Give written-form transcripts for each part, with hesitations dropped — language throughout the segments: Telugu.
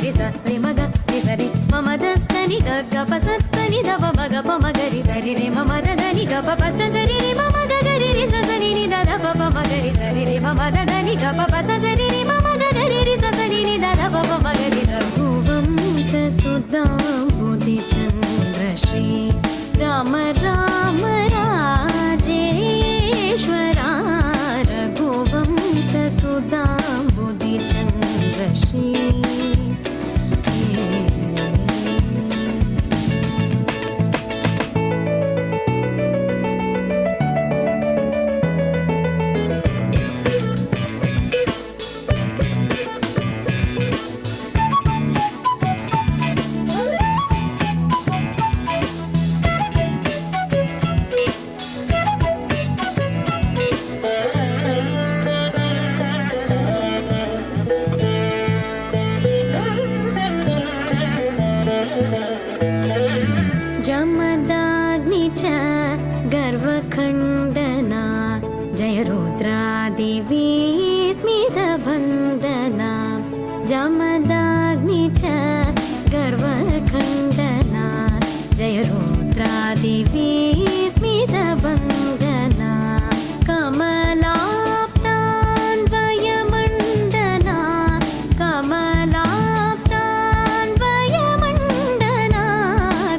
గరి స రి మగ రి సరి మమ దని గ గ ప స దని ద ప మగ ప మగ రి సరి రి మమ దని గ ప ప స సరి రి మమ గ గరి రి స సని ని ద ద ప ప మగ రి సరి రి మమ దని గ ప ప స సరి రి మమ గ గరి రి స సని ని ద ద ప ప మగ రి రఘువంశ సుధాంబుధి చంద్ర శ్రీ రామ రామ రాజేశ్వరా రఘువంశ సుధాంబుధి చంద్ర శ్రీ गर्वखण्डना जय रुद्रादेवी स्मितभन्दना जमदाग्नि च गर्वखण्डना जय रुद्रादेवी स्मितभन्दना कमलाप्तान्वयमण्डना कमलाप्तान्वयमण्डना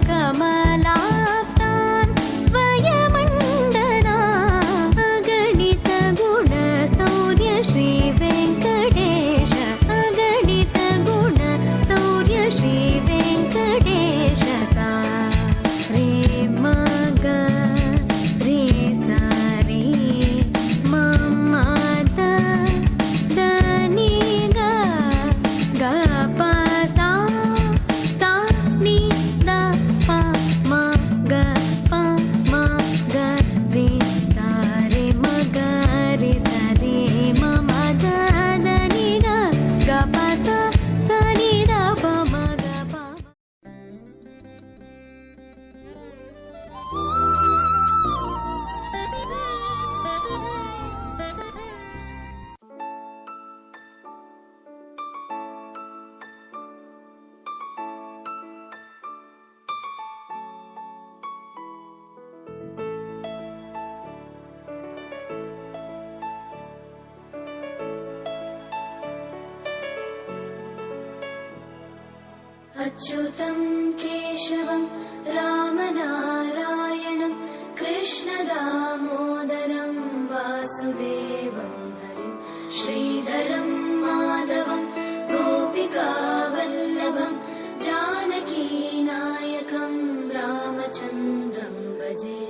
कमलाप्तान्वयमण्डना अगणित गुण सौर्य श्री वेङ्कटेश अगणित गुण सौर्य श्री वेङ्कटेश सा रे मग रे सा रे मम द नी ग ग प सा सा नि द प म ग प म ग रे सा रे म ग रे सा रे मम द नि ग ग प सा सा नि द प म ग प अच्युतं केशवं रामनारायणं कृष्णदामोदरं वासुदेवं हरिं श्रीधरं माधवं गोपिकावल्लभं जानकीनायकं रामचन्द्रं भजे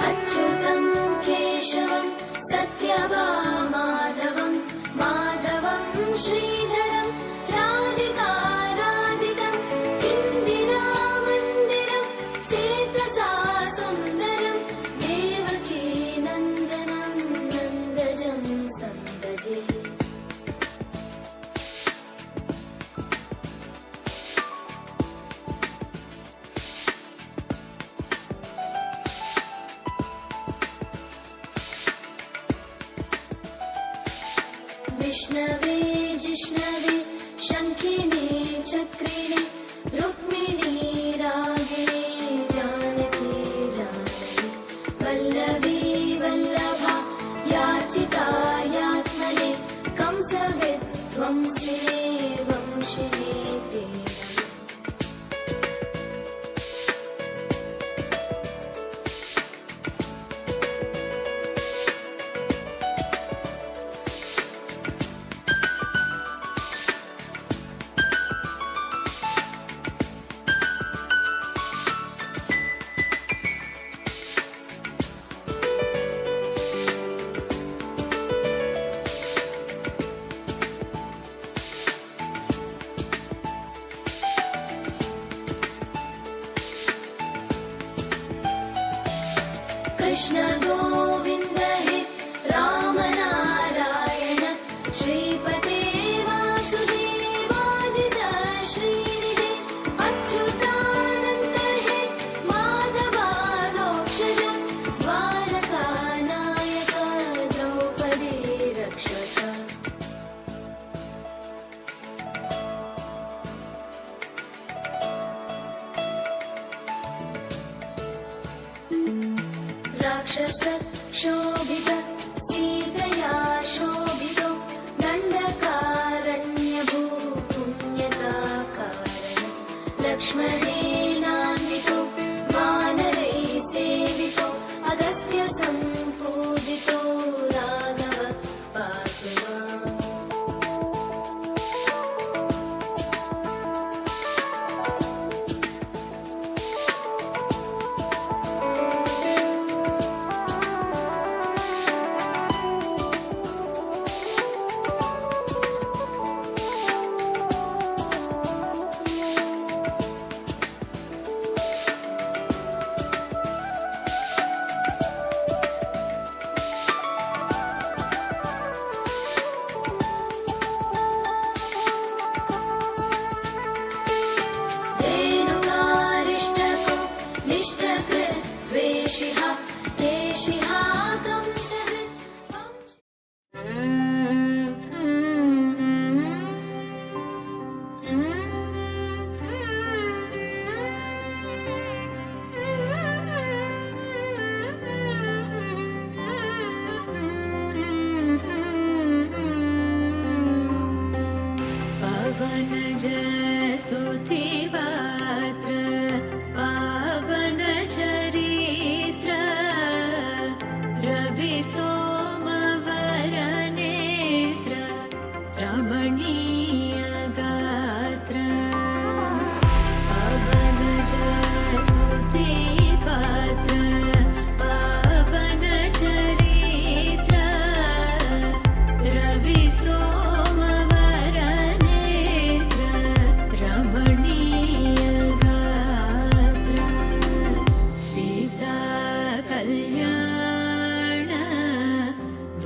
अच्युतं केशवं सत्यभामाधवं माधवं श्रीधरं राधिकाराधितं इन्दिरामन्दिरं चेतसा सुन्दरं देवकी नन्दनं नन्दजं सन्ददे विष्णवे जिष्णवे शङ्खिने चक्रिणे रुक्मिणी रागिणे जानकी जानकी वल्लभी वल्लभा याचिता यात्मने कंसविध्वंसिने वंशिने ते कृष्ण गोविन्द हे राम नारायण श्रीपते वासुदेवाजित श्रीनिधे अच्युतानन्द हे माधवाधोक्षज द्वारकानायक द्रौपदी रक्षक राक्षस क्षोभित सीतया शोभितो दण्डकारण्यभूपुण्यता कारण लक्ष्मणेनान्वितो वानरैः सेवितो अगस्त्य सम्पूजितो राघव पातु माम्। धेनुकारिष्टको निष्ठकृत् द्वेषिः केशिः कंसहृत् वंश पवनज स्तुतिपात्र पावन चरित्र रवि सोमवरनेत्र रमणीय गात्र पवनज स्तुतिपात्र पावन चरित्र रवि सोमवरनेत्र रमणीय गात्र सीता कल्याण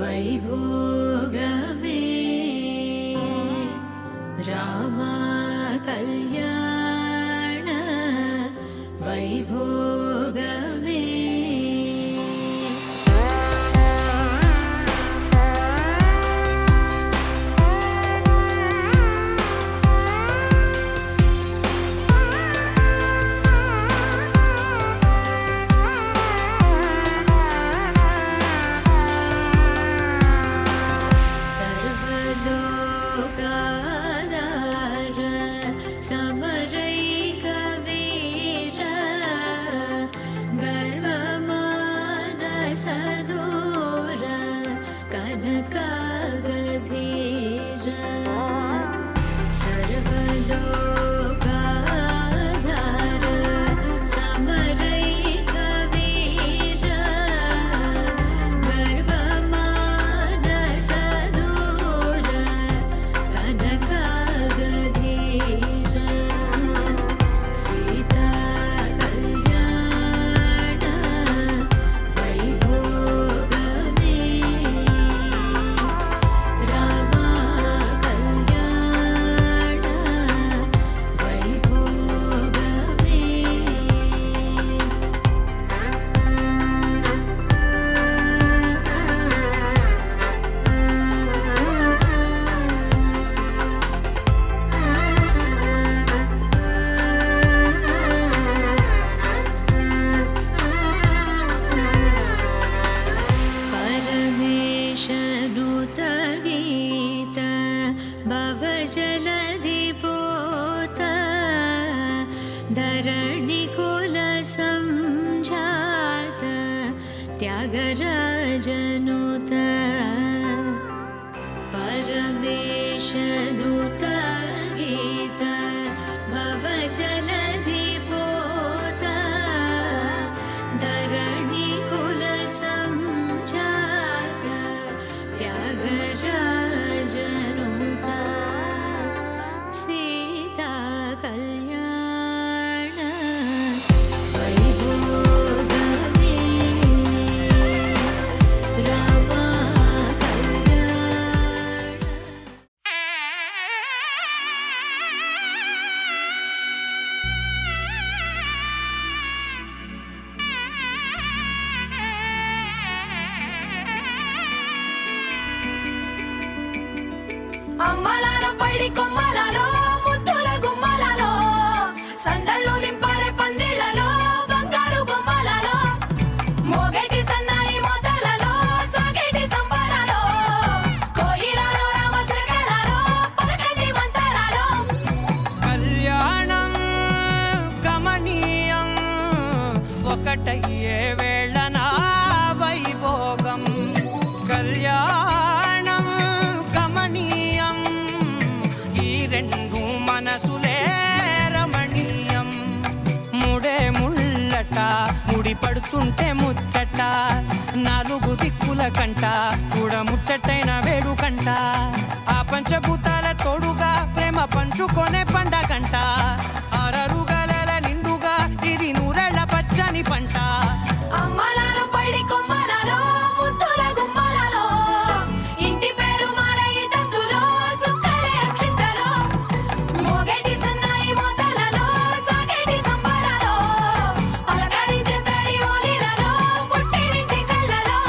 वैभोगमे रामा कल्याण वैभोगमे सर्वलोकाधार समरैकवीर गर्वमानसदूर कनकागधीर सर्वलोकाधार समरैकवीर गर्वमानसदूर कनकागधीर सीता कल्याण वैभोगमे रामा कल्याण वैभोगमे परमेशनुत गीत भवजलधिपोत धरणिकुल संजात त्यागराजनुत परमेशनुत गीत भवजलधिपोत धरणिकुल संजात त्यागराजनुत सीता कल्याण वैभोगमे పైడి కొమ్మలలో ముద్దుల గుమ్మలలో సందళ్ళు నింపారే పందిళ్లలో బంగారు బొమ్మలలో మోగేటి సన్నాయి మోతలలో సాగేటి సంబరాలో కోయిలలో రామశకలలో పలకటి మంతరాలో కళ్యాణం గమనీయం ఒకటయ్యే వేళన వైభోగం కళ్యాణం గమనీయం ఈ రెండు మనసులే రమణీయం ముడే ముళ్ళట ముడి పడుతుంటే ముచ్చట నాలుగు దిక్కుల కంట చూడ ముచ్చటైన వేడుకంట ఆ పంచభూతాల తోడుగా ప్రేమ పంచుకొనే పండగంట అరరుగల నిండుగా ఇది నూరెళ్ళ పచ్చని పంట అమ్మలాలో పైడి కొమ్మలలో ముద్దుల గుమ్మలలో ఇంటి పేరు మారయి తందులో చుక్కలే అక్షింతలో మోగేటి సన్నాయి మోతలలో సాగేటి సంబరాలో పలకరించే తడి ఓలిలలో పుట్టినింటి కళ్ళలో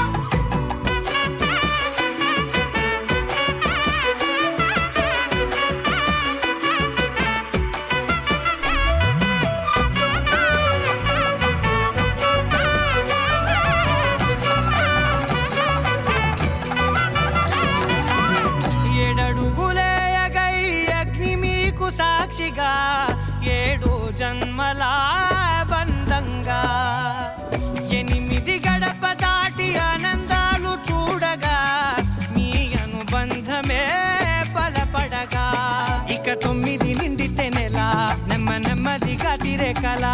ఏడడుగులే ఎగై అగ్ని మీకు సాక్షిగా ఏడు జన్మల బంధంగా ఎనిమిది గడప దాటి ఆనందాలు చూడగా మీ అనుబంధమే బలపడగా ఇక 9 నిండితే నెల నెమ్మదిగా తిరే కల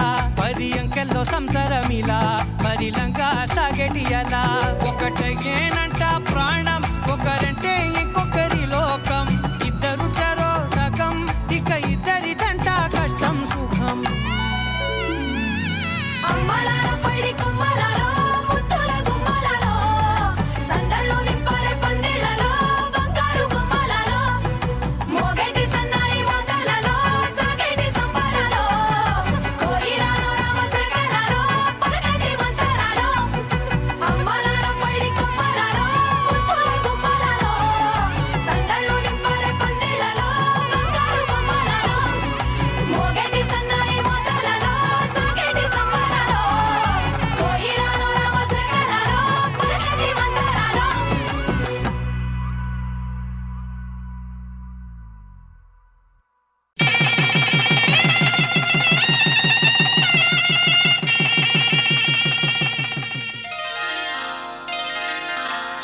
10 అంకెల్లో సంసారమిలా పరిలంగా సాగేటి అలా ఒకటేనంట ప్రాణం ఒకరంటే ఇంకొకరి లోకం ఇద్దరు చరో సగం ఇక ఇద్దరిదంట కష్టం సుఖం అమ్మలాలో పైడి కొమ్మలలో ముద్దుల గుమ్మలలో సందళ్ళు నింపారే పందిళ్లలో బంగారు బొమ్మలలో మోగేటి సన్నాయి మోతలలో సాగేటి సంబరాలో కోయిలలో రామశకలలో పలకటి మంతరాలో అమ్మలాలో పైడి కొమ్మలలో ముద్దుల గుమ్మలలో సందళ్ళు నింపారే పందిళ్లలో బంగారు బొమ్మలలో మోగేటి సన్నాయి మోతలలో సాగేటి సంబరాలో కోయిలలో రామశకలలో పలకటి మంతరాలో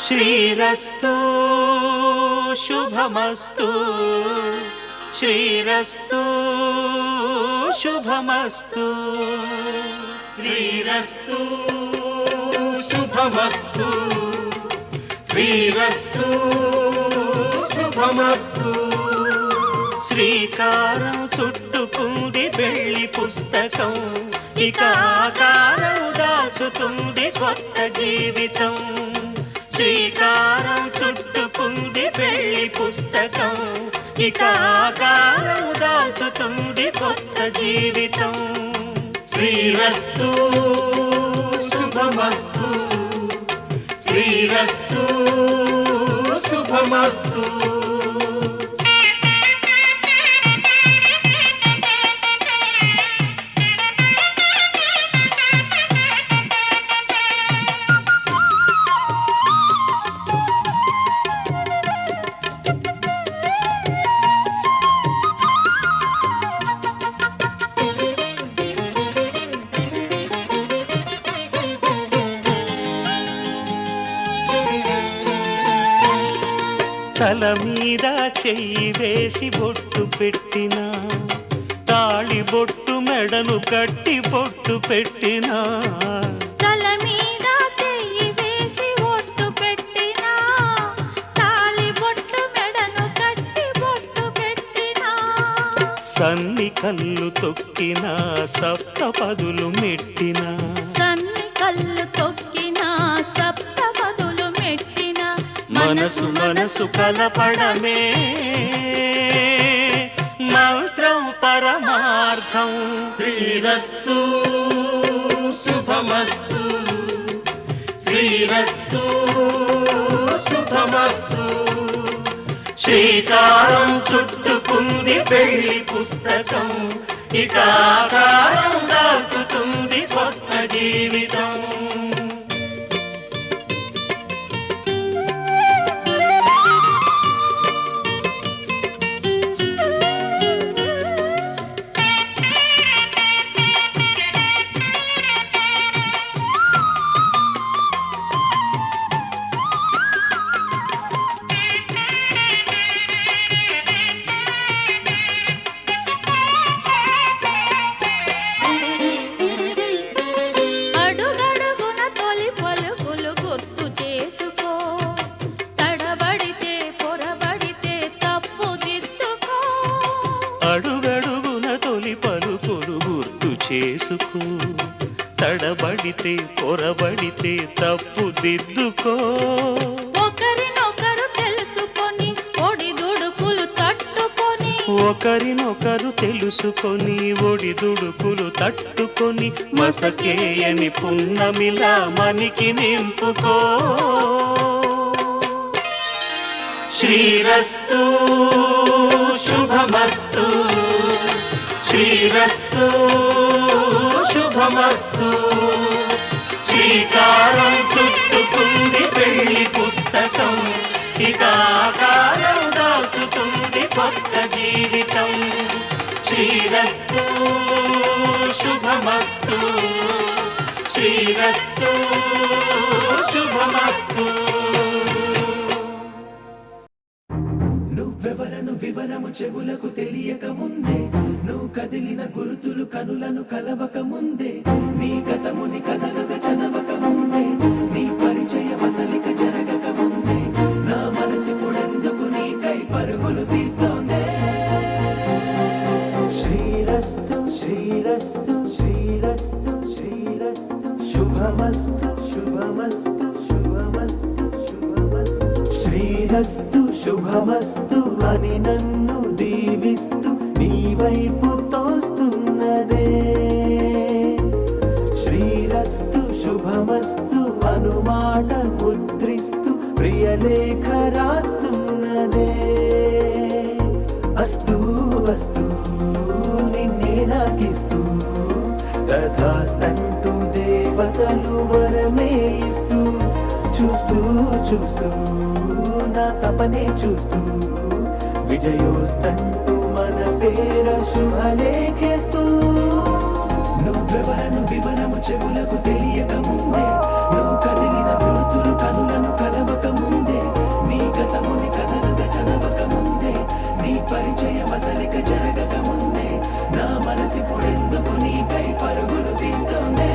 శ్రీరస్తు శుభమస్తు శ్రీరస్తు శుభమస్తు శ్రీరస్తు శుభమస్తు శ్రీరస్తు శుభమస్తు శ్రీకారం చుట్టుకుంది పెళ్లి పుస్తకం ఇక ఆకారం దాచుతుంది కొత్త జీవితం శ్రీకారం చుట్టుకుంది పెళ్లి పుస్తకం ఇక ఆకారం దాచుతుంది కొత్త జీవితం శ్రీరస్తు శుభమస్తు శ్రీరస్తు శుభమస్తు తల మీద చెయ్యి వేసి బొట్టు పెట్టినా తాళి బొట్టు మెడను కట్టి బొట్టు పెట్టినా తల మీద చెయ్యి వేసి బొట్టు పెట్టినా తాళి బొట్టు మెడను కట్టి బొట్టు పెట్టినా సన్ని కళ్ళు తొక్కినా సప్త పదులు మెట్టినా సన్ని కళ్ళు తొక్కినా సప్త పదులు మెట్టినా మనసు మనసు కలపడమే మంత్రం పరమార్థం శ్రీరస్తు శుభమస్తు శ్రీరస్తు శుభమస్తు శ్రీకారం చుట్టుకుంది పెళ్లి పుస్తకం, ఇక ఆకారం దాచుతుంది కొత్త జీవితం. అడుగడుగున తొలి పలుకులు గుర్తు చేసుకో, తడబడితే పొరబడితే తప్పు దిద్దుకో. అడుగడుగున తొలి పలుకులు గుర్తు చేసుకో, తడబడితే పొరబడితే తప్పు దిద్దుకో. ఒకరినొకరు తెలుసుకొని ఒడిదుడుకులు తట్టుకొని, ఒకరినొకరు తెలుసుకొని ఒడిదుడుకులు తట్టుకొని, మసకేయని పున్నమిలా మనికి నింపుకో. శ్రీరస్తు శుభమస్తు, శ్రీరస్తు శుభమస్తు. శ్రీకారం చుట్టుకుంది పెళ్లి పుస్తకం, ఇక ఆకారం దాచుతుంది కొత్త జీవితం. శ్రీరస్తు శుభమస్తు, శ్రీరస్తు శుభమస్తు. నువ్వెవరను వివరము చెవులకు తెలియక ముందే, నువ్వు కదిలిన గురుతులు కనులను కలవక ముందే, నీ కథముని కథలుగా చదవక ముందే, నీ పరిచయ వసలిక జరగక ముందే, నా మనసిపుడెందుకు నీకై పరుగులు తీస్తోందే. శ్రీరస్తు శ్రీరస్తు శ్రీరస్తు శ్రీరస్తు శుభమస్తు శుభమస్తు శుభమస్తు శుభమస్తు. శ్రీరస్తు శుభమస్తు అని నన్ను దీవిస్తూ నీ వైపు తోస్తున్నదే. శ్రీరస్తు శుభమస్తు అనుమాట ముద్రిస్తూ ప్రియలేఖ రాస్తున్నదే. అస్తు అస్తు నిన్నే నాకిస్తూ, తథాస్తంటూ దేవతలు వరమే ఇస్తూ, చూస్తూ చూస్తూ నా తపనే చూస్తూ, విజయోస్తంటూ మన పేర శుభలేఖేస్తూ. నువ్వెవరను వివరము చెవులకు తెలియక ముందే, నువ్వు కదిలిన గుర్తులు కనులను కలవక ముందే, నీ గతముని కథలుగా చదవక ముందే, నీ పరిచయ వసలిక జరగక ముందే, నా మనసిపుడెందుకు నీకై పరుగులు తీస్తోందే.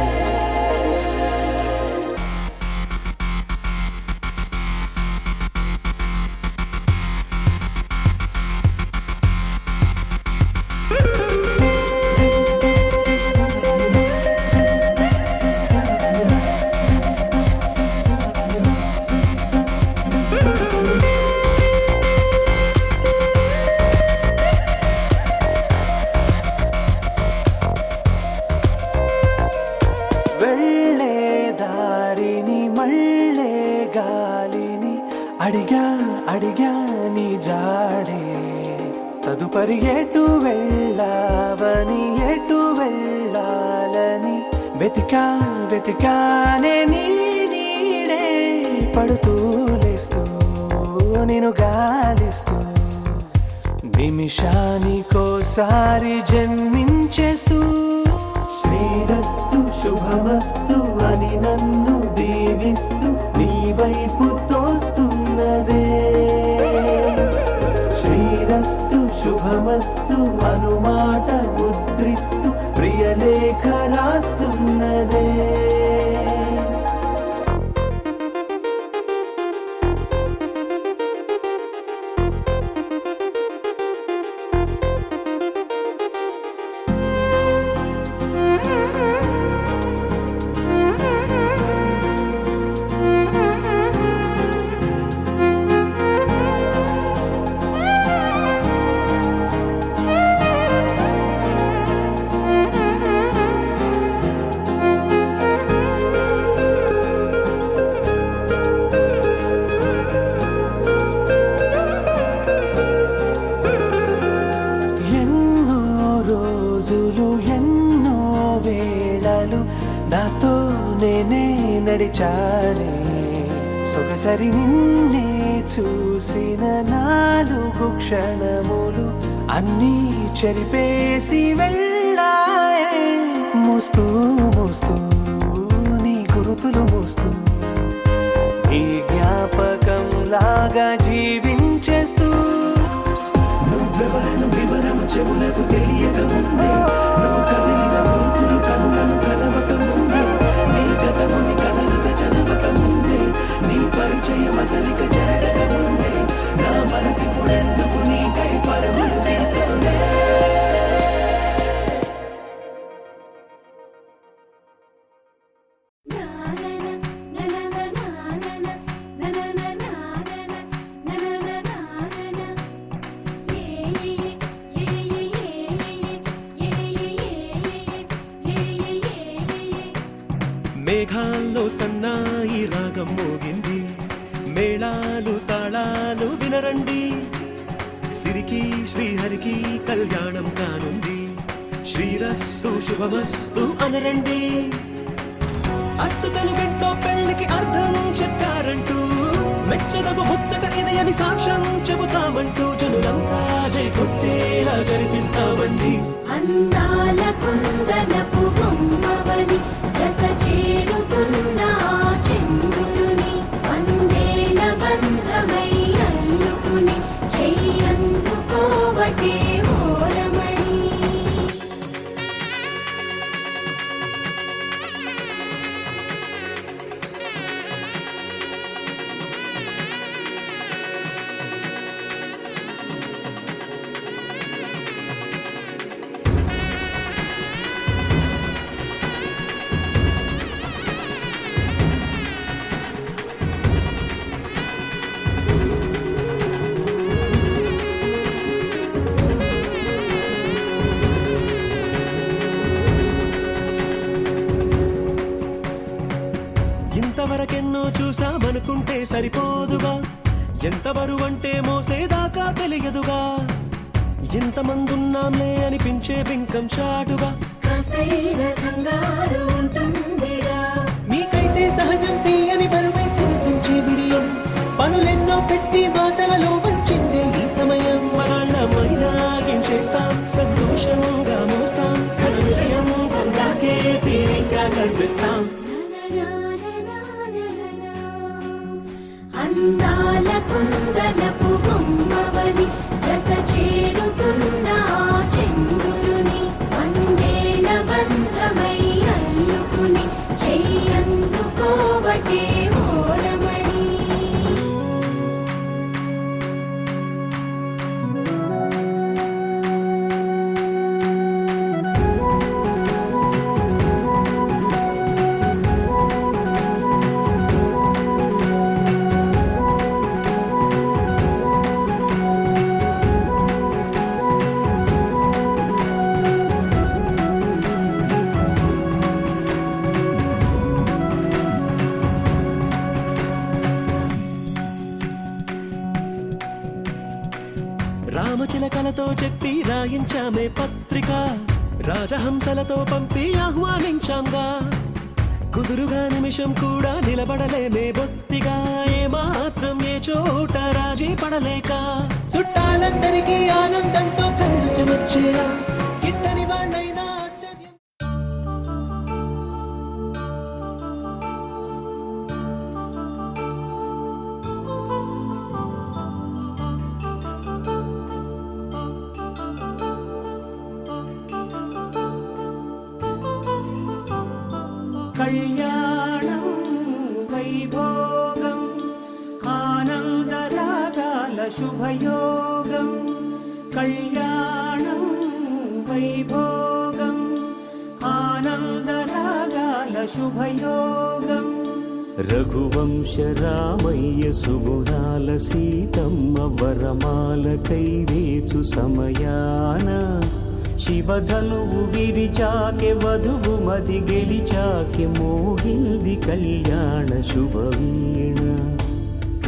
వెళ్ళే దారిని మళ్ళే గాలిని అడిగా అడిగా నీ జాడే, తదుపరి ఎటు వెళ్ళావని ఎటు వెళ్ళాలని వెతికా వెతికానే నీ నీడే, పడుతూ లేస్తూ నేను గాలిస్తూ, నిమిషానికోసారి జన్మించేస్తూ. శ్రీరస్తు శుభమస్తు అని నన్ను దీవిస్తూ నీ వైపు తోస్తున్నదే. శ్రీరస్తు శుభమస్తు అనుమాట ముద్రిస్తూ ప్రియలేఖ రాస్తున్నదే. నేనే నడిచానే సొగసరి నిన్నే చూసిన 4 క్షణములు అన్నీ చెరిపేసి వెళ్ళాయే మోస్తూ మోస్తూ నీ గురుతులు మోస్తూ ఈ జ్ఞాపకం లాగా జీవించేస్తూ నువ్వెవరను వివరము చెవులకు తెలియక ముందే నువ్వు కదిలిన గురుతులు కనులను కలవక ముందే నీ గతముని కదలిక చదవక ముందే నీ పరిచయం అసలిక జరగక ముందే నా మనసి పుడెందుకు నీకై పరుగులు తీస్తుందే మేఘాల్లో సన్నాయి రాగం మోగింది మేళాలు తాళాలు వినరండి సిరికి శ్రీహరికి కళ్యాణం కానుంది శ్రీరస్తు శుభమస్తు అనరండి అచ్చతలు గంటో పెళ్లికి అర్థం చెప్పారంటూ మెచ్చదగు ముచ్చట ఇది అని సాక్ష్యం చెబుతామంటూ జనులంతా జై కొట్టేలా జరిపిస్తామండి అందాల కుందనపు బొమ్మవని జత చేరుతున్న చంద్రుని వందేల బంధమై అల్లుకుని చెయ్యందుకోవటే ఓరమణి ఇంతవరకెన్నో చూసామనుకుంటే సరిపోదుగా ఎంత బరువంటే మోసేదాకా తెలియదుగా ఇంతమందున్నాంలే అనిపించే బింకం చాటుగా కాస్తైన కంగారు ఉంటుందిగా మీకైతే సహజం తీయని బరువేసిన సంచే బిడియం పనులెన్నో పెట్టి మాటలలో వంచిందే ఈ సమయం మనాళ్ళమైనా గించేస్తాం సంతోషంగా మోస్తాం ఘన విజయం పొందాకే తీరిగ్గా కనిపిస్తాం అందాల కుందనపు బొమ్మవని జత చేరుతున్న చంద్రుని వందేల బంధమై అల్లుకుని చెయ్యందుకోవటే ఓరమణి రామచిలకలతో చెప్పి రాయించామే పత్రిక రాజహంసలతో పంపి ఆహ్వానించాంగా కుదురుగా నిమిషం కూడా నిలబడలేమే బొత్తిగా ఏ మాత్రం ఏ చోట రాజీ పడలేక చుట్టాలందరికీ ఆనందంతో కళ్ళు చెమర్చేలా గిట్టని వాళ్ళైనా ఆశ్చర్యం కళ్యాణం వైభోగం ఆనందరాగాల శుభయోగం కళ్యాణం వైభోగం ఆనందరాగాల శుభయోగం రఘువంశ రామయ్య సుగుణాల సీతమ్మ వరమాల కైవేచు సమయాన శివధనువు విరిచాకె వధువు మది గెలిచాకె మోగింది కళ్యాణ శుభవీణ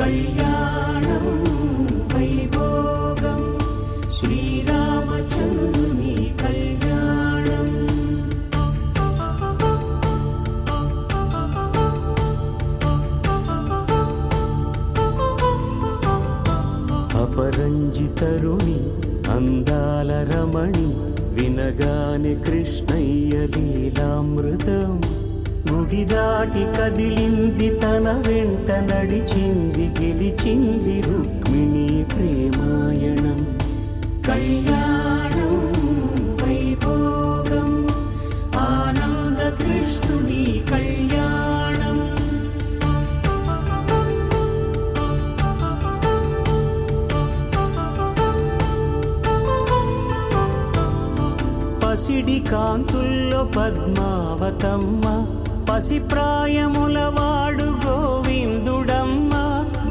కళ్యాణం వైభోగం శ్రీరామచంద్రుని కళ్యాణం దాటి కదిలింది తన వెంట నడిచింది గెలిచింది రుక్మిణి ప్రేమాయణం కళ్యాణం వైభోగం ఆనంద కృష్ణుని కళ్యాణం పసిడి కాంతుల్లో పద్మావతమ్మ పసిప్రాయముల వాడు గోవిందుడమ్మ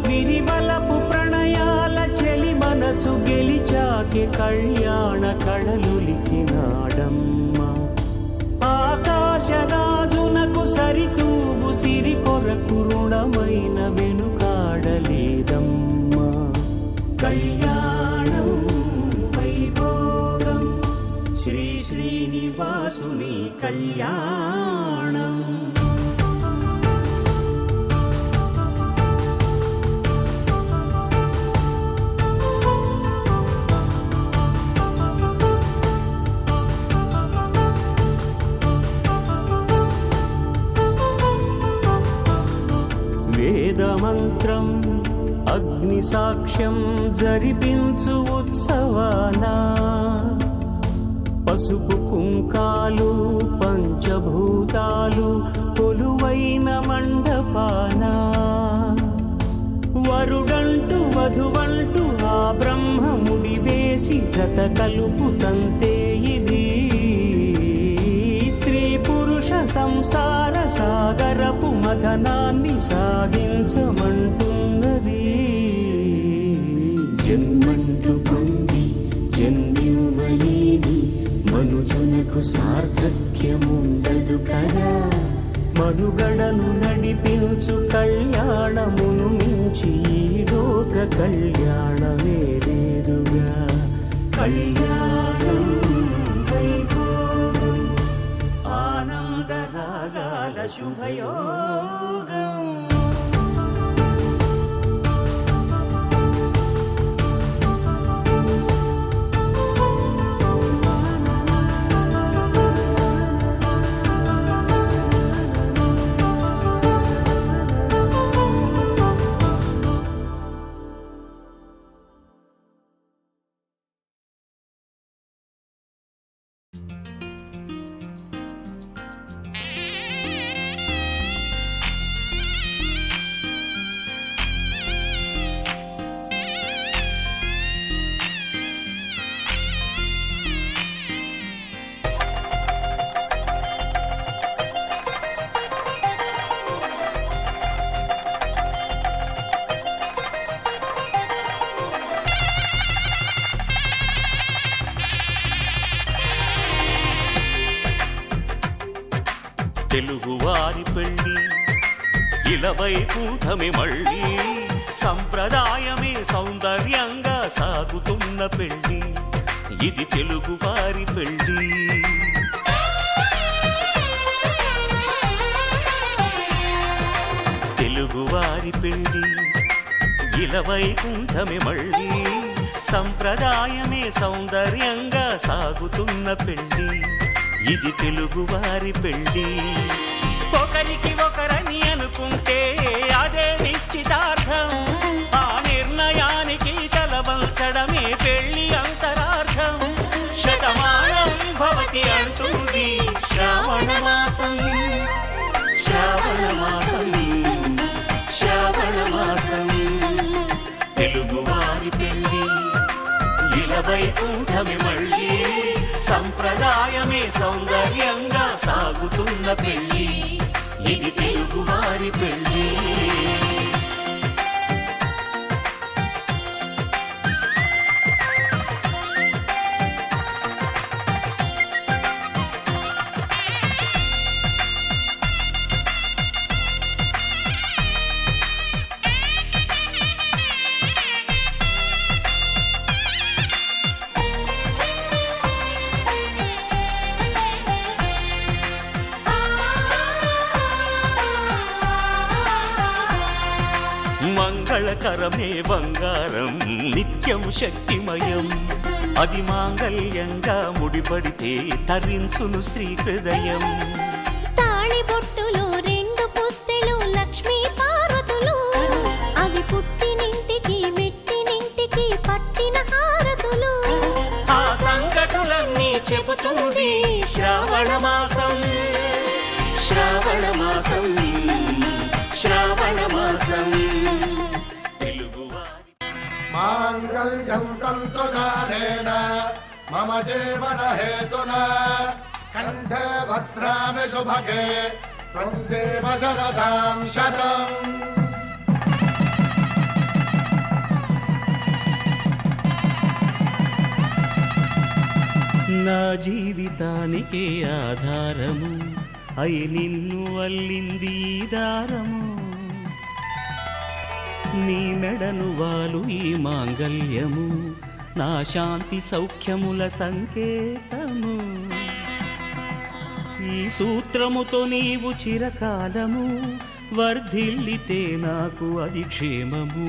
విరివలపు ప్రణయాల చెలి మనసు గెలిచాకే కళ్యాణ కళలులికినాడమ్మ ఆకాశరాజునకు సరితూగు సిరి కొరకు రుణమైన వెనుకాడలేదమ్మ కళ్యాణం వైభోగం శ్రీ శ్రీనివాసుని కళ్యాణం వేదమంత్రం అగ్ని సాక్ష్యం జరిపించు ఉత్సవానా పసుపు కుంకాలు పంచభూతాలు కొలువైన మండపాన వరుడంటూ వధువంటూ ఆ బ్రహ్మముడి వేసి జత కలుపుతంతే ఇది స్త్రీ పురుష సంసార సాగరపు మథనాన్ని సాగించమంటున్నది జన్మంటూ పొంది జన్మివ్వలేని మనుజునకు సార్థక్యముండదు కదా మనుగడను నడిపించు కళ్యాణమును మించి ఈ లోక కళ్యాణమే లేదుగా కళ్యాణం వైభోగం ఆనందరాగాల శుభయోగం తెలుగువారి పెళ్ళి ఇలవైకుంఠమి మళ్ళీ సంప్రదాయమే సౌందర్యంగా సాగుతున్న పెళ్ళి ఇది తెలుగువారి పెళ్ళి తెలుగువారి పెళ్ళి ఇలవైకుంఠమి మళ్ళీ సంప్రదాయమే సౌందర్యంగా సాగుతున్న పెళ్ళి ఇది తెలుగువారి పెళ్ళి ఒకరికి ఒకరని అనుకుంటే అదే నిశ్చితార్థం ఆ నిర్ణయానికి తలవంచడమే పెళ్ళి అంతరార్థం శతమానం భవతి అంటుంది శ్రావణ మాసం శ్రావణ మాసం శ్రావణ మాసం తెలుగువారి పెళ్ళి ఇలవైకుంఠమి మళ్ళీ సంప్రదాయమే సౌందర్యంగా సాగుతున్న పెళ్ళి ఇది తెలుగువారి పెళ్ళి మంగళకరమే బంగారం నిత్యం శక్తిమయం అది మాంగళ్యంగా ముడిపడితే తరించును స్త్రీ హృదయం తాళి బొట్టులో రెండు ఈ శ్రావణ మాసం శ్రావణ మాసం శ్రావణ మాసం తెలుగువారి మాంగళ్యం తంతునానేన మమ జీవన హేతునా కంఠే భద్రామి శుభగే త్వం జీవ శరదాం శతం. నా జీవితానికి ఆధారము అయి నిన్ను అల్లింది దారము నీ మెడను వాలు ఈ మాంగల్యము నా శాంతి సౌఖ్యముల సంకేతము ఈ సూత్రముతో నీవు చిరకాలము వర్ధిల్లితే నాకు అది క్షేమము.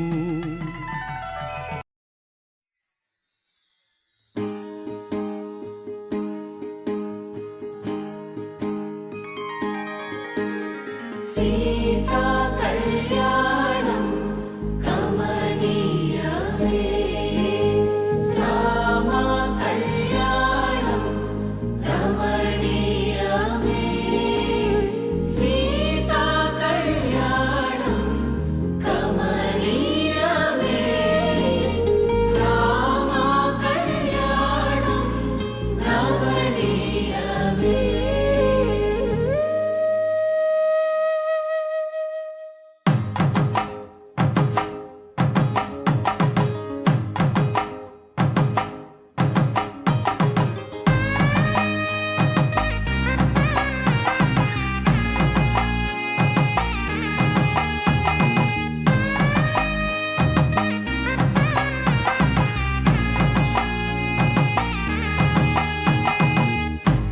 సీతా కళ్యాణం కమనీయమే రామ కళ్యాణం రమణీయమే సీతా కళ్యాణం కమనీయమే రామ కళ్యాణం రమణీయమే.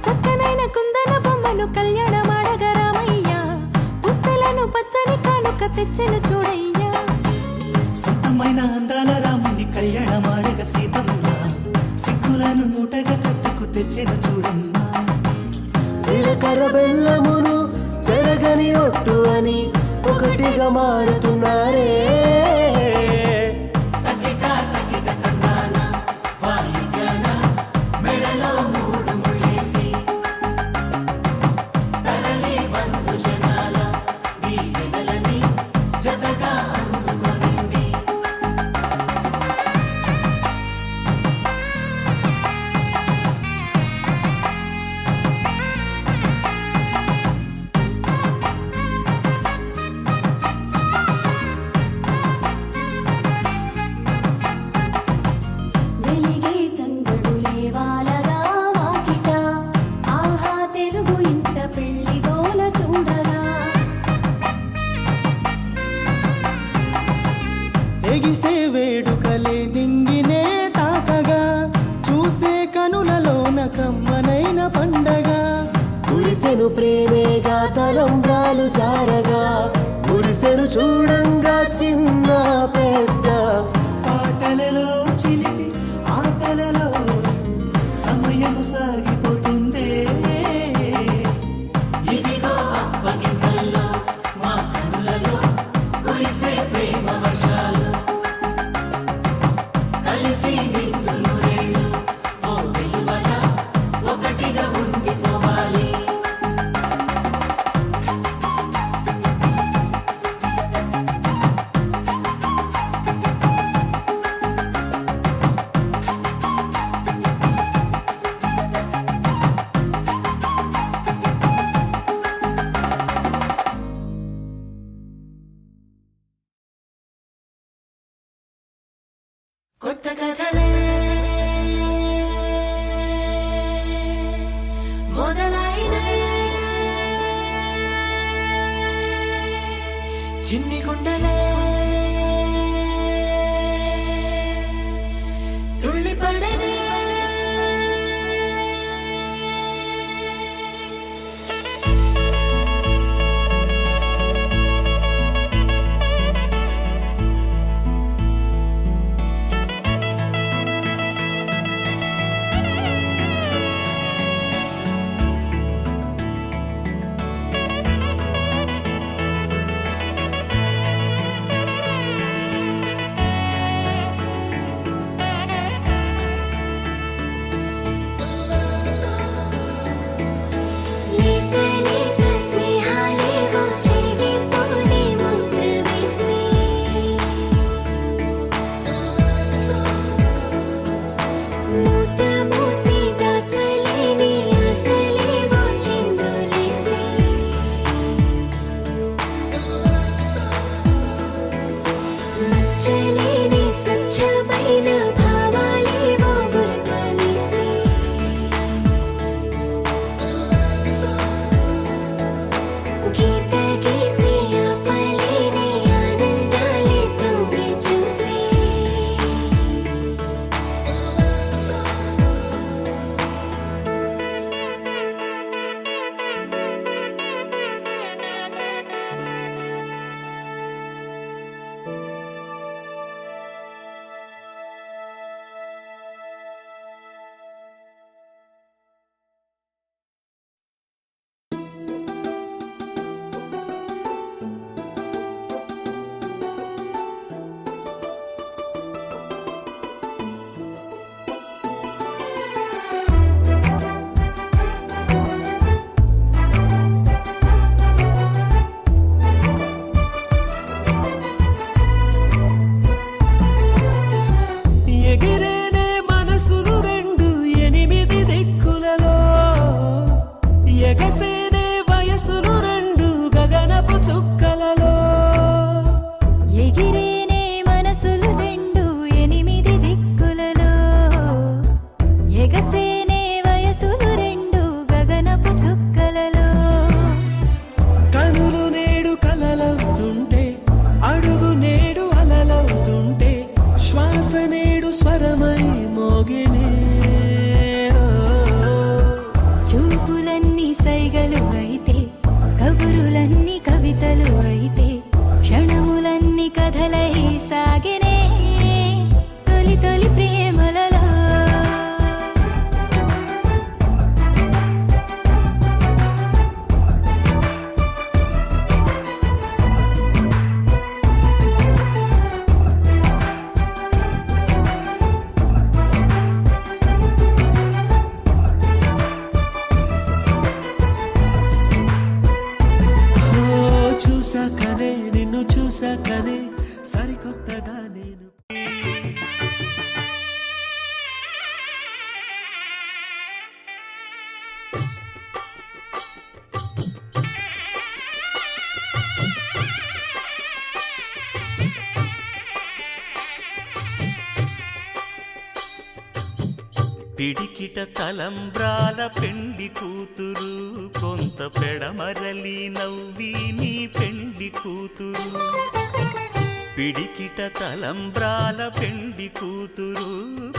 చక్కనైన కుందన బొమ్మను కళ్యాణమాడగ రామయ్య పుస్తలను పచ్చని కానుక తెచ్చెను చూడయ్యా. సొంతమైన అందాల రాముని కళ్యాణమాడగ సీతమ్మ సిగ్గులను మూటగా కట్టుకు తెచ్చిన చూడమ్మా. జీలకర్ర బెల్లమును చెరగని ఒట్టు అని ఒకటిగా మారుతున్నారే. తకిట తకిట తందాన వాయిద్యాన మెడలో మూడు ముళ్ళేసి తరలి బంధు జనాల దీవెనలని జతగా అందుకొనింది. వెలిగే సందడులే వాలగా వాకిట ఆహా తెలుగు ఇంట పెళ్లి గోల చూడగా. ఎగిసే వేడుకలే నింగినే తాకగా చూసే కనులలోన కమ్మనైన పండగ. కురిసెను ప్రేమేగా తలంబ్రాలు జారగా మురిసెను చూడంగా చిన్న పెద్ద. పాటలలో చిలిపి ఆటలలో సమయము సాగిపోతుందే. ఇదిగో అప్పగింతల్లో మా కనులలో కురిసే ప్రేమ వర్షాలు కలిసి నిండు నూరేళ్ళు ఓ వెలువల ఒకటిగా ఉండిపోవాలి. కొత్త కథలే మొదలైనయే చిన్ని గుండెలే తుళ్ళిపడనే. చూసాకనే సరికొత్తగా నేను పిడికిట తలంబ్రాల పెండ్లి కూతురు కొంత పెడమరలి నవ్వి నీ పెండ్లి కూతురు పిడికిట తలంబ్రాల పెండ్లి కూతురు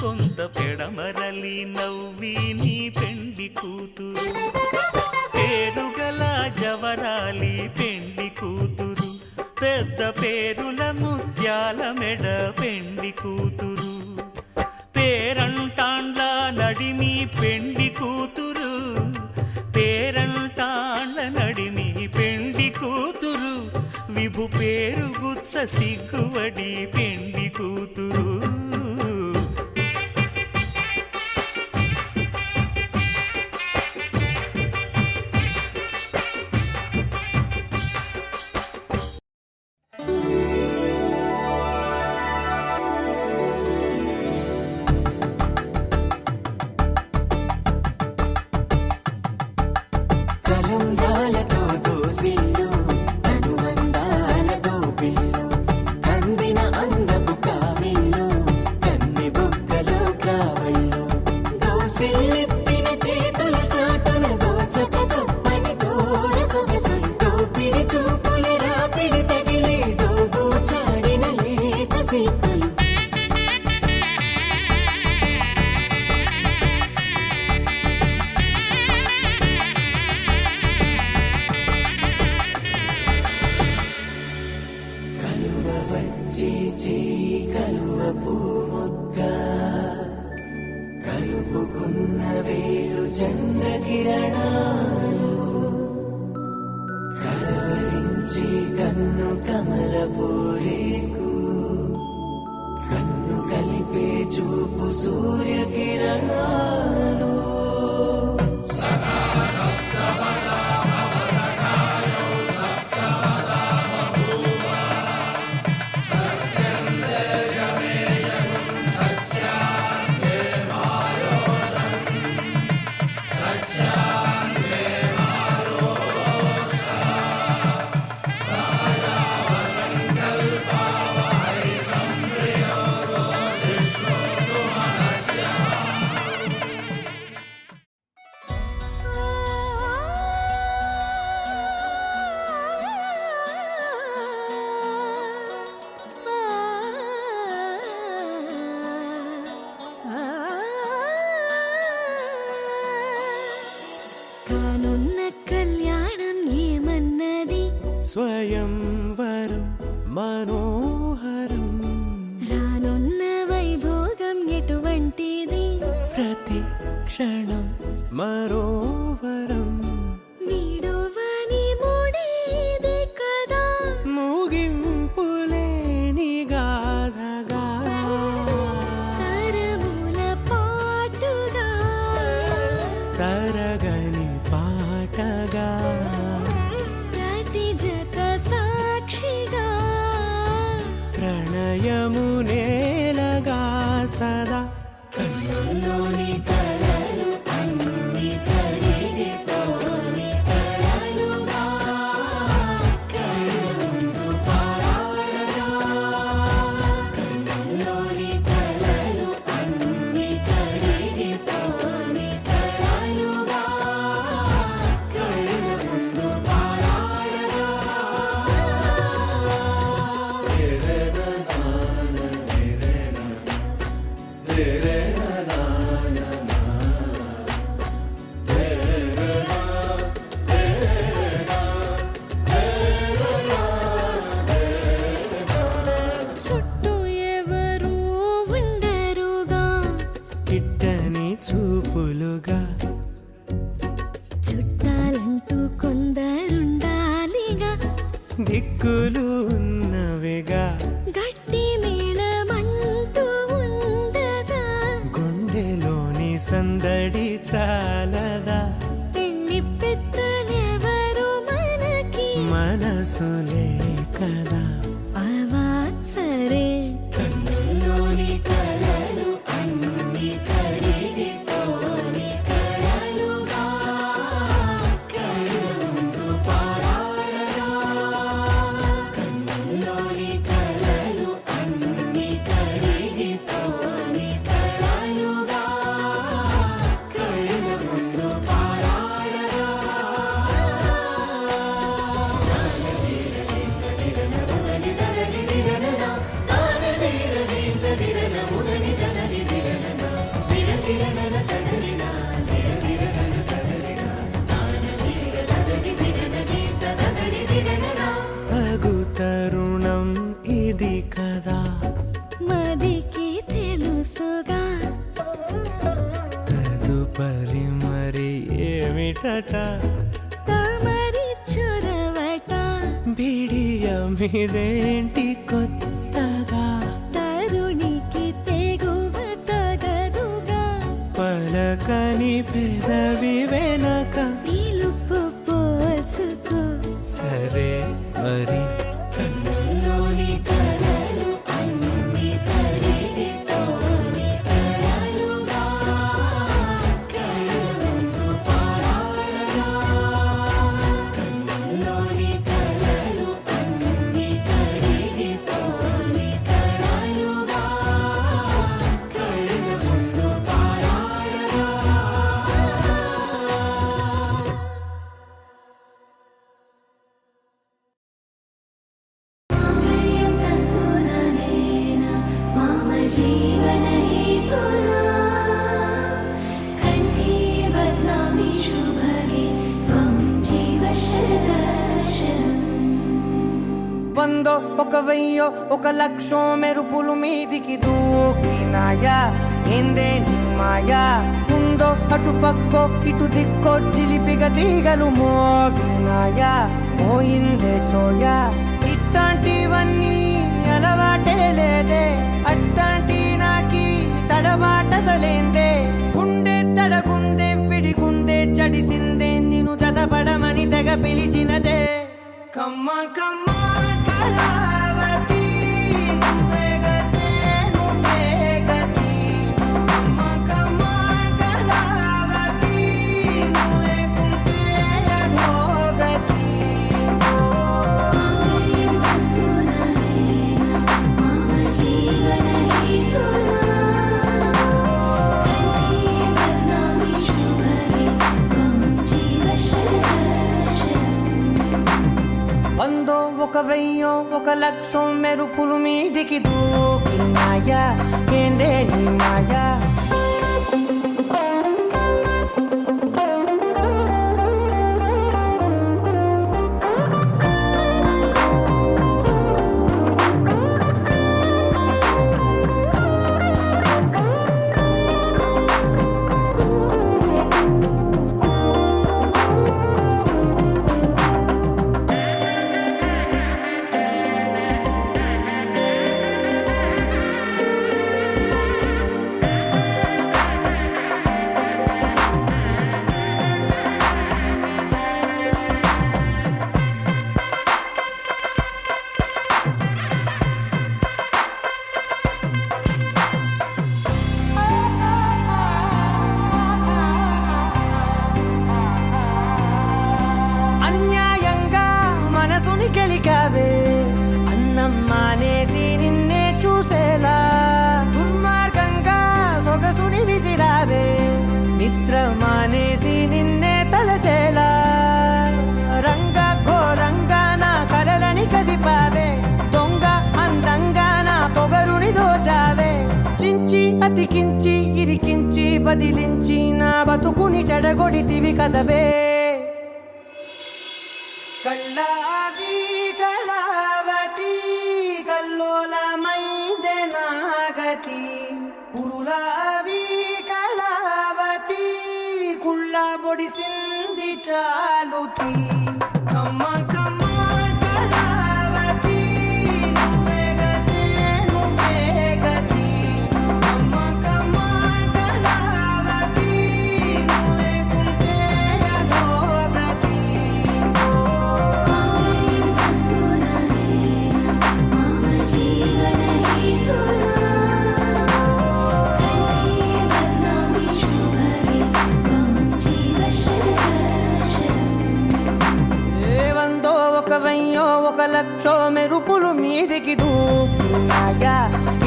కొంత పెడమరలి నవ్వి నీ పెండ్లి కూతురు పేరుగల జవరాలి పెండ్లి కూతురు పెద్ద పేరుల ముత్యాల మెడ పెండ్లి కూతురు పేరంటాండ్ల నడిమి పెండ్లి కూతురు పేరంటాండ్ల నడిమి పెండ్లి కూతురు విభు పేరు గుత్స సిగ్గువడి పెండ్లి కూతురు కలంబ్రాలతో దోసిల్లు అనుబంధాలతో పిల్లు కందిన అందపు కావిల్లు కన్నె బొగ్గలో క్రావళ్ళు దోసిల్లెత్తిన చేతుల చాటున దోచక తప్పని దూర సొగసులు దోపిడి చూపుల రాపిడి తగిలి దోబూచాడిన లేత సీపులు కలువ పూమొగ్గ కలుపుకున్న వేలు చంద్రకిరణాలు కలవరించి కన్ను కమల పూరేకు కన్ను కలిపే చూపు సూర్యకిరణాలు కానున్న కళ్యాణం ఏమన్నది స్వయంవరం మనోహరం రానున్న వైభోగం ఎటువంటిది ప్రతి క్షణం మరోవరం వీడువని మూడేది కదా ముగింపులేని గాథగా తరముల పాటుగా తరగని పాటగా ప్రతి జత సాక్షిగా ప్రణయము నేలగా సదా కన్నుల్లోని కలలు అన్ని కరిగిపోని కలలుగా కళ్ళుందు పారాడగా కన్నుల్లోని కలలు అన్ని కరిగిపోని కలలుగా కళ్ళుందు పారాడగా చుట్టూ ఎవరు ఉండరుగా కిట్టని చూపులుగా చుట్టాలంటూ కొందరుండాలిగా దిక్కులు ఉన్నవిగా గట్టి మేళమంటూ ఉండదా గుండెలోని సందడి చాలదా పెళ్లి పెద్దలెవరు మనకి మనసులే కదా ముచ్చట తామరి చొరవట బిడియమిదేంటి కొత్తగా తరుణికి తెగువ తగదుగా పలకని పెదవి వెనక పిలుపు పోల్చుకో సరే మరి కన్నులోని కలలు అన్ని కరిగిపోని కలలుగా కళ్ళ ముందు పారాడగా కన్నులోని కలలు అన్ని కరిగిపోని కలలుగా కళ్ళ ముందు పారాడగా మాంగళ్యం తంతుననేన మమ జీవన హేతునా కంఠే బధ్నామి శుభగే త్వం జీవ శరదర్శనం వందో ఒక వెయ్యో ఒక లక్షో మెరుపులు మీదికి దూకినాయా ఏందే నీ మాయా ఉందో అటు పక్కో ఇటు దిక్కో చిలిపిగ తీగలు మోగినాయా పోయిందే సోయా ఇట్లాంటివన్నీ అలవాటే లేదే అట్లాంటి నాకి తడబాటసలేందే గుండె తడగుందే విడిగుందే చడిసిందే నిన్ను చదపడమని తెగ పిలిచినదే కమ్మ కమ్మ కళావతి నువ్వే గతే నువ్వే గతి కమ్మ కమ్మ కళావతి నువ్వే కుంటే అధోగతి మాంగళ్యం తంతుననేన మమ జీవన హేతునా కంఠే బధ్నామి శుభగే త్వం జీవ శరదర్శనం వందో ఒక వెయ్యో ఒక లక్షో మెరుపులు మీదికి దూకినాయా ఏందే నీ మాయా అన్యాయంగా మనసుని గెలికావే అన్నం మానేసి నిన్నే చూసేలా దుర్మార్గంగా సొగసుని విసిరావే నిద్ర మానేసి నిన్నే తలచేలా రంగ ఘోరంగా నా కలలని కదిపావే దొంగ అందంగా నా పొగరుని దోచావే చించి అతికించి ఇరికించి వదిలించి నా బతుకుని చెడగొడితివి కదవే కళ్ళావి కళావతి కల్లోలమైందే నాగతి కురులావి కళావతి కుళ్ళ బొడిసింది చాలుతి కమ్మ కమ్మ కళావతి నువ్వే గతే నువ్వే గతి కమ్మ కమ్మ కళావతి నువ్వే కుంటే అధోగతి మాంగళ్యం తంతుననేన మమ జీవన హేతునా కంఠే బధ్నామి శుభగే త్వం జీవ శరదర్శనం వందో ఒక వెయ్యో ఒక లక్షో మెరుపులు మీదికి దూకినాయా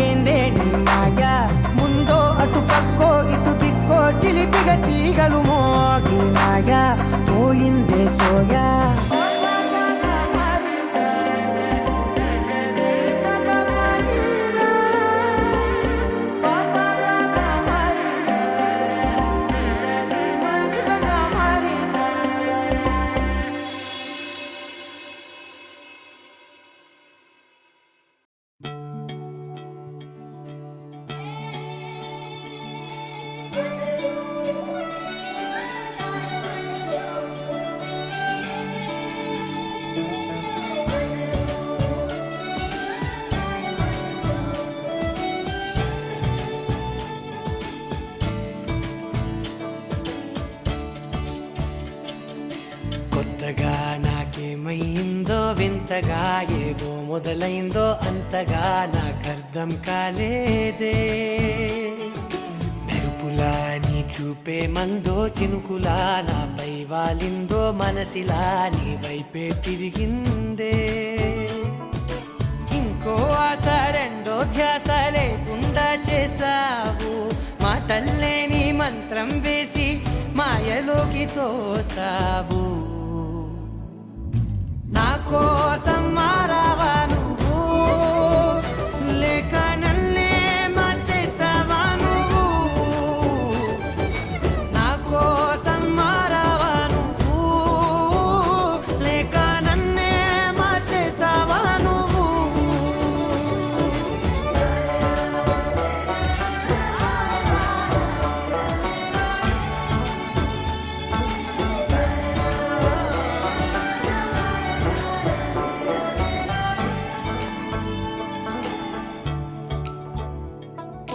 ఏందే నీ మాయా ముందో అటు పక్కో ఇటు దిక్కో చిలిపిగ తీగలు మోగినాయా పోయిందే సోయా కొత్తగా ఏదో మొదలైందో అంతగా నాకర్థం కాలేదే మెరుపులా నీ చూపే మందో చినుకులా నాపై వాలిందో మనసిలా నీ వైపే తిరిగిందే ఇంకో ఆశ రెండో ధ్యాస లేకుండా చేసావు మాటల్లేని మంత్రం వేసి మాయలోకి తోసావు నా కోసం మారావా నువ్వు లేక నన్నే మార్చేసావా నువ్వు నా కోసం మారావా నువ్వు లేక నన్నే మార్చేసావా నువ్వు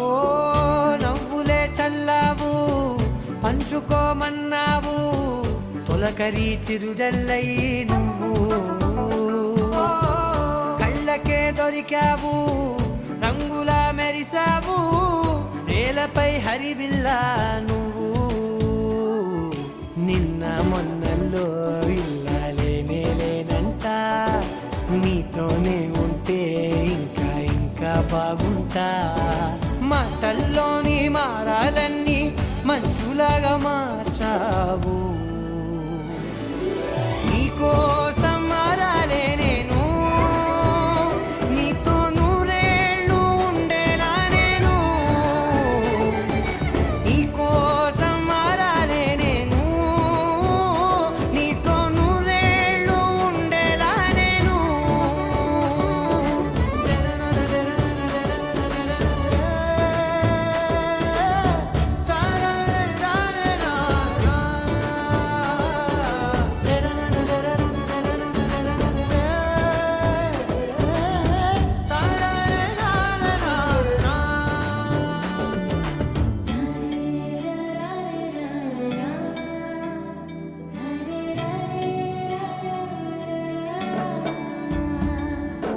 ఓ నవ్వులే చల్లావు పంచుకోమన్నావు తొలకరి చిరుజల్లై నువ్వు కళ్ళకే దొరికావు రంగులా మెరిసావు నేలపై హరివిల్లా నువ్వు నిన్న మొన్నల్లో ఇల్లాలేనే లేనంట నీతోనే ఉంటే ఇంకా ఇంకా బాగుంటా మాటల్లోని మారాలన్నీ మంచులాగా మార్చావు నీకోసం మారాలే నేను నీతో నూరేళ్ళు ఉండేలా నేను నీకోసం మారాలే నేను నీతో నూరేళ్ళు ఉండేలా నేను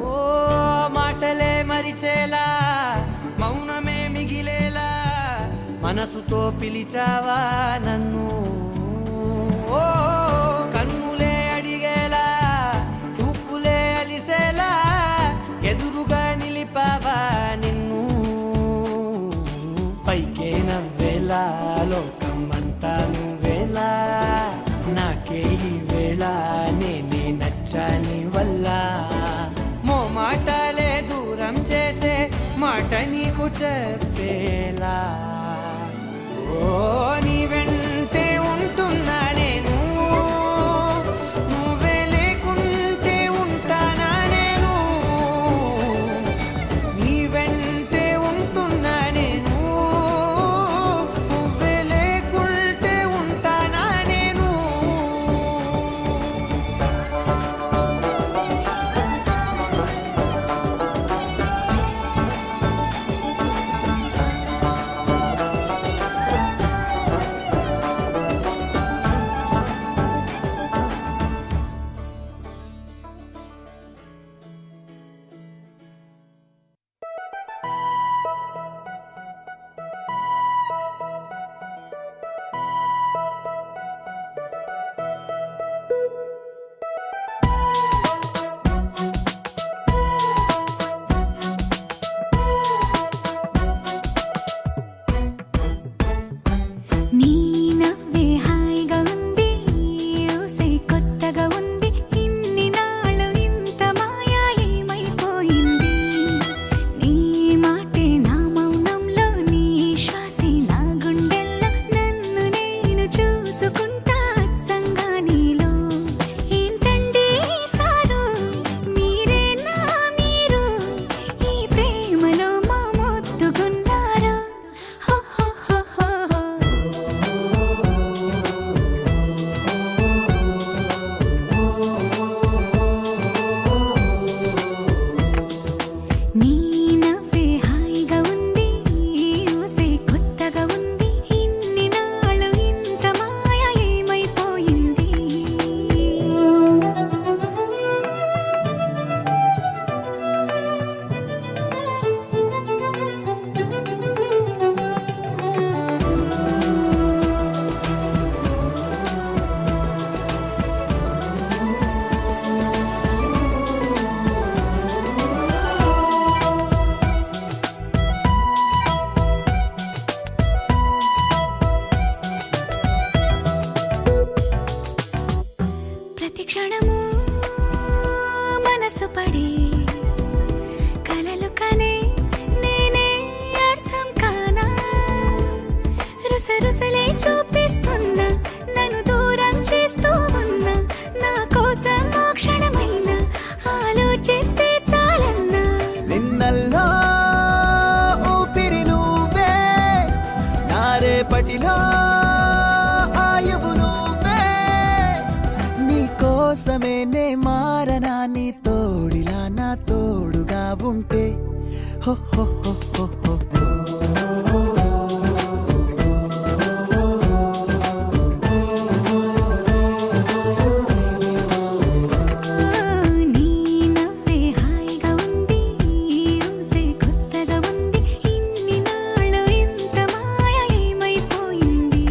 ఓ మాటలే మరిచేలా మౌనమే మిగిలేలా మనసుతో పిలిచావా నన్ను ఓ కన్నులే అడిగేలా చూపులే అలిసేలా ఎదురుగా నిలిపావా నిన్ను పైకే నవ్వేలా లోకమంతా నువ్వేలా నాకే ఈ వేళ నేనే నచ్చాని వల్ల మాటలే దూరం చేసే మాట నీకు చెప్పేలా ఓ నీ వెంటే ఉంటున్నా నేను నువ్వే లేకుంటే ఉంటానా నేను నీ వెంటే ఉంటున్నా నేను నువ్వే లేకుంటే ఉంటానా నేను రుసరుసలే చూపిస్తున్నా నన్ను దూరం చేస్తూ ఉన్నా నా కోసం ఆ క్షణమైన ఆలోచిస్తే చాలన్నా నిన్నల్లో ఊపిరి నువ్వే నా రేపటిలో ఆయువు నువ్వే నీ కోసమే నే మారనా నీ తోడిలా నా తోడుగా ఉంటే హో హో హో హో హో నీ నవ్వే హాయిగా ఉంది ఊసే కొత్తగా ఉంది ఇన్ని నాళ్ళు ఇంత మాయ ఏమైపోయింది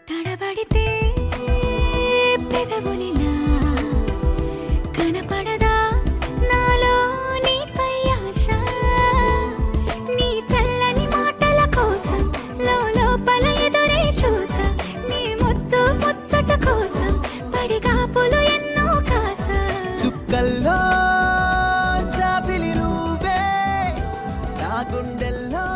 తడబడితే పెదవులిలా కనపడదా నాలో నీపై ఆశ నీ చల్లని మాటల కోసం లోపల ఎదురే చూసా నీ ముద్దు ముచ్చట కోసం పడిగాపులు ఎన్నో కాసా చుక్కల్లో చాపిలి నువ్వే నా గుండెల్లో